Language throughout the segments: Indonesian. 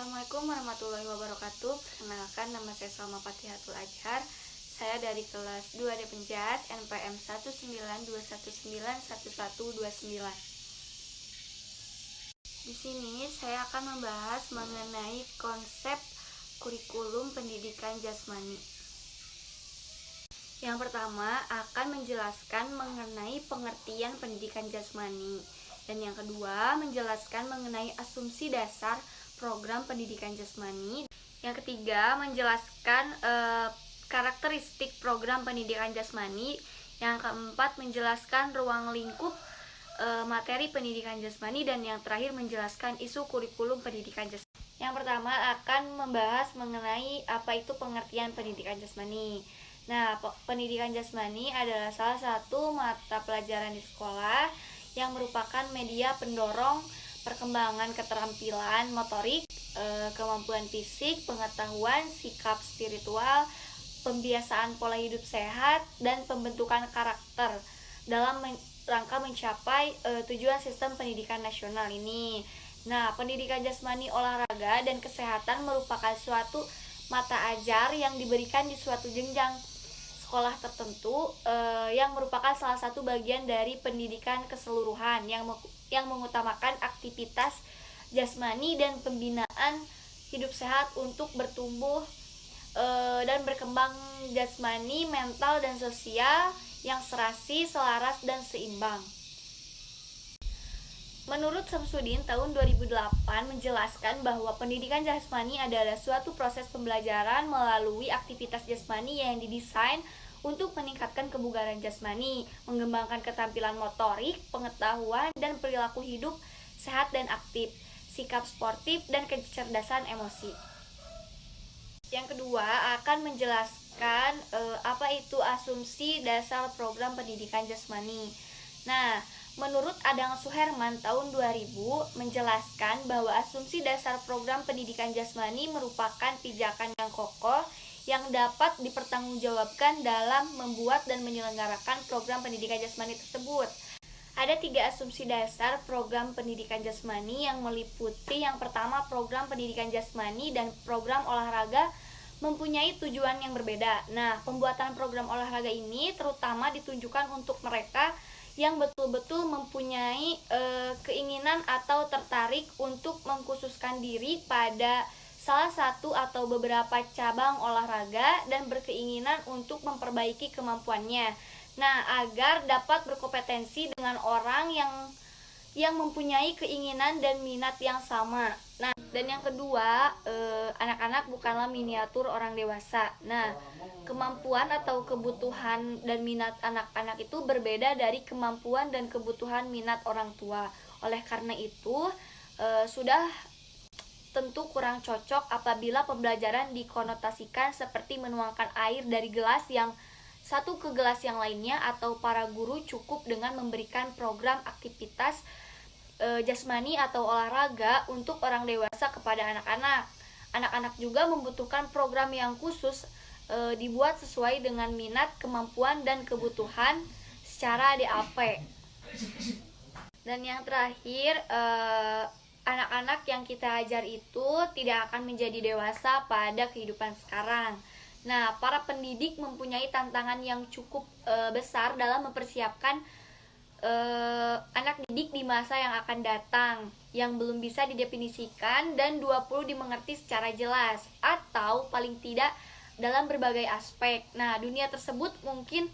Assalamualaikum warahmatullahi wabarakatuh. Perkenalkan, nama saya Salma Fatihatul Ajhar. Saya dari kelas 2D Penjas, NPM 192191129. Di sini saya akan membahas mengenai konsep kurikulum pendidikan jasmani. Yang pertama akan menjelaskan mengenai pengertian pendidikan jasmani. Dan yang kedua menjelaskan mengenai asumsi dasar program pendidikan jasmani. Yang ketiga menjelaskan karakteristik program pendidikan jasmani. Yang keempat menjelaskan ruang lingkup materi pendidikan jasmani. Dan yang terakhir menjelaskan isu kurikulum pendidikan jasmani. Yang pertama akan membahas mengenai apa itu pengertian pendidikan jasmani. Nah, pendidikan jasmani adalah salah satu mata pelajaran di sekolah yang merupakan media pendorong perkembangan keterampilan motorik, kemampuan fisik, pengetahuan, sikap spiritual, pembiasaan pola hidup sehat, dan pembentukan karakter dalam rangka mencapai tujuan sistem pendidikan nasional ini. Nah, pendidikan jasmani, olahraga, dan kesehatan merupakan suatu mata ajar yang diberikan di suatu jenjang sekolah tertentu yang merupakan salah satu bagian dari pendidikan keseluruhan yang mengutamakan aktivitas jasmani dan pembinaan hidup sehat untuk bertumbuh dan berkembang jasmani, mental, dan sosial yang serasi, selaras, dan seimbang. Menurut Samsudin tahun 2008 menjelaskan bahwa pendidikan jasmani adalah suatu proses pembelajaran melalui aktivitas jasmani yang didesain untuk meningkatkan kebugaran jasmani, mengembangkan keterampilan motorik, pengetahuan, dan perilaku hidup sehat dan aktif, sikap sportif, dan kecerdasan emosi. Yang kedua akan menjelaskan apa itu asumsi dasar program pendidikan jasmani. Nah, menurut Adang Suherman tahun 2000 menjelaskan bahwa asumsi dasar program pendidikan jasmani merupakan pijakan yang kokoh yang dapat dipertanggungjawabkan dalam membuat dan menyelenggarakan program pendidikan jasmani tersebut. Ada 3 asumsi dasar program pendidikan jasmani yang meliputi yang pertama program pendidikan jasmani dan program olahraga mempunyai tujuan yang berbeda. Nah, pembuatan program olahraga ini terutama ditunjukkan untuk mereka yang betul-betul mempunyai keinginan atau tertarik untuk mengkhususkan diri pada salah satu atau beberapa cabang olahraga dan berkeinginan untuk memperbaiki kemampuannya. Nah, agar dapat berkompetensi dengan orang yang mempunyai keinginan dan minat yang sama. Nah, dan yang kedua, anak-anak bukanlah miniatur orang dewasa. Nah, kemampuan atau kebutuhan dan minat anak-anak itu berbeda dari kemampuan dan kebutuhan minat orang tua. Oleh karena itu, sudah tentu kurang cocok apabila pembelajaran dikonotasikan seperti menuangkan air dari gelas yang satu ke gelas yang lainnya, atau para guru cukup dengan memberikan program aktivitas jasmani atau olahraga untuk orang dewasa kepada anak-anak. Anak-anak juga membutuhkan program yang khusus dibuat sesuai dengan minat, kemampuan, dan kebutuhan secara DAP. Dan yang terakhir, anak-anak yang kita ajar itu tidak akan menjadi dewasa pada kehidupan sekarang. Nah, para pendidik mempunyai tantangan yang cukup besar dalam mempersiapkan anak didik di masa yang akan datang, yang belum bisa didefinisikan dan 20 dimengerti secara jelas, atau paling tidak dalam berbagai aspek. Nah, dunia tersebut mungkin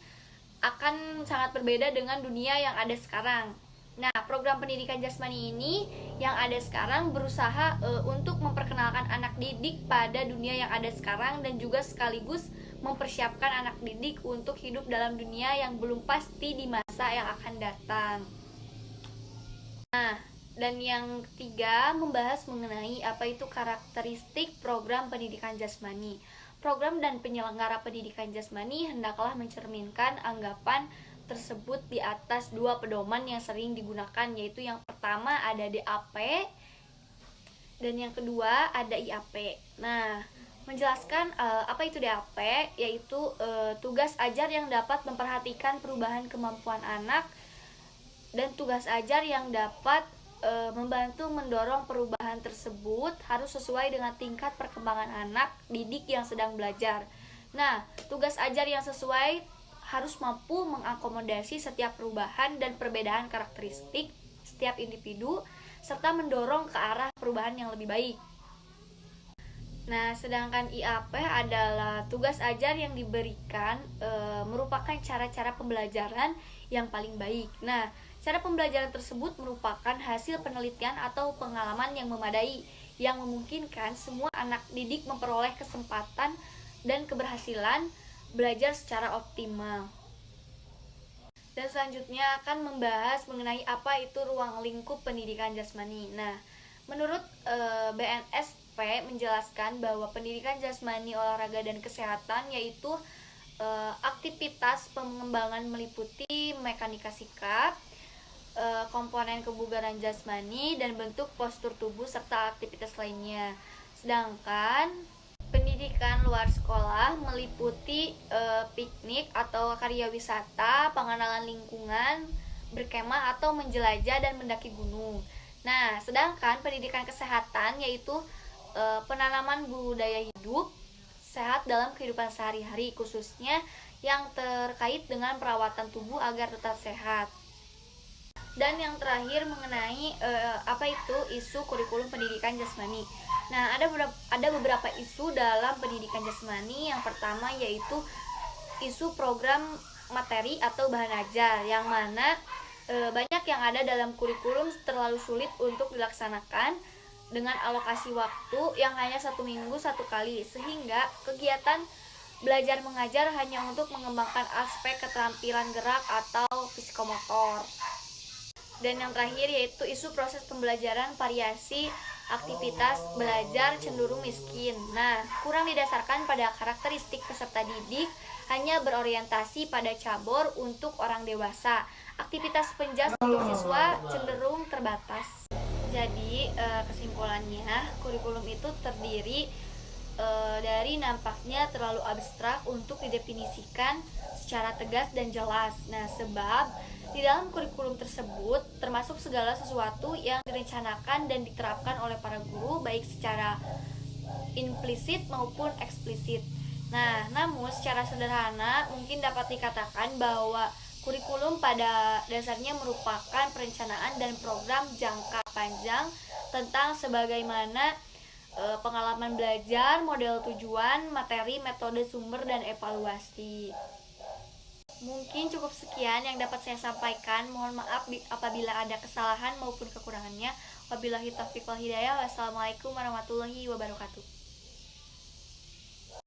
akan sangat berbeda dengan dunia yang ada sekarang. Nah, program pendidikan jasmani ini yang ada sekarang berusaha untuk memperkenalkan anak didik pada dunia yang ada sekarang dan juga sekaligus mempersiapkan anak didik untuk hidup dalam dunia yang belum pasti di masa yang akan datang. Nah, dan yang ketiga membahas mengenai apa itu karakteristik program pendidikan jasmani. Program dan penyelenggara pendidikan jasmani hendaklah mencerminkan anggapan tersebut di atas 2 pedoman yang sering digunakan, yaitu yang pertama ada DAP dan yang kedua ada IAP. Nah, menjelaskan apa itu DAP, yaitu tugas ajar yang dapat memperhatikan perubahan kemampuan anak dan tugas ajar yang dapat membantu mendorong perubahan tersebut harus sesuai dengan tingkat perkembangan anak didik yang sedang belajar. Nah, tugas ajar yang sesuai harus mampu mengakomodasi setiap perubahan dan perbedaan karakteristik setiap individu serta mendorong ke arah perubahan yang lebih baik. Nah, sedangkan IAP adalah tugas ajar yang diberikan merupakan cara-cara pembelajaran yang paling baik. Nah, cara pembelajaran tersebut merupakan hasil penelitian atau pengalaman yang memadai yang memungkinkan semua anak didik memperoleh kesempatan dan keberhasilan belajar secara optimal. Dan selanjutnya akan membahas mengenai apa itu ruang lingkup pendidikan jasmani. Nah, menurut BNSP menjelaskan bahwa pendidikan jasmani, olahraga, dan kesehatan yaitu aktivitas pengembangan meliputi mekanika sikap, komponen kebugaran jasmani, dan bentuk postur tubuh serta aktivitas lainnya. Sedangkan pendidikan luar sekolah meliputi piknik atau karya wisata, pengenalan lingkungan, berkemah atau menjelajah dan mendaki gunung. Nah, sedangkan pendidikan kesehatan yaitu penanaman budaya hidup sehat dalam kehidupan sehari-hari, khususnya yang terkait dengan perawatan tubuh agar tetap sehat. Dan yang terakhir mengenai apa itu isu kurikulum pendidikan jasmani. Nah, ada beberapa isu dalam pendidikan jasmani. Yang pertama yaitu isu program materi atau bahan ajar, yang mana banyak yang ada dalam kurikulum terlalu sulit untuk dilaksanakan dengan alokasi waktu yang hanya 1 minggu 1 kali, sehingga kegiatan belajar mengajar hanya untuk mengembangkan aspek keterampilan gerak atau psikomotor. Dan yang terakhir yaitu isu proses pembelajaran variasi aktivitas belajar cenderung miskin. Nah, kurang didasarkan pada karakteristik peserta didik, hanya berorientasi pada cabur untuk orang dewasa. Aktivitas penjas untuk siswa cenderung terbatas. Jadi, kesimpulannya, kurikulum itu terdiri dari nampaknya terlalu abstrak untuk didefinisikan secara tegas dan jelas. Nah, sebab di dalam kurikulum tersebut termasuk segala sesuatu yang direncanakan dan diterapkan oleh para guru baik secara implisit maupun eksplisit. Nah, namun secara sederhana mungkin dapat dikatakan bahwa kurikulum pada dasarnya merupakan perencanaan dan program jangka panjang tentang sebagaimana pengalaman belajar, model tujuan, materi, metode, sumber, dan evaluasi. Mungkin cukup sekian yang dapat saya sampaikan. Mohon maaf apabila ada kesalahan maupun kekurangannya. Wabillahi taufiq wal hidayah. Wassalamualaikum warahmatullahi wabarakatuh.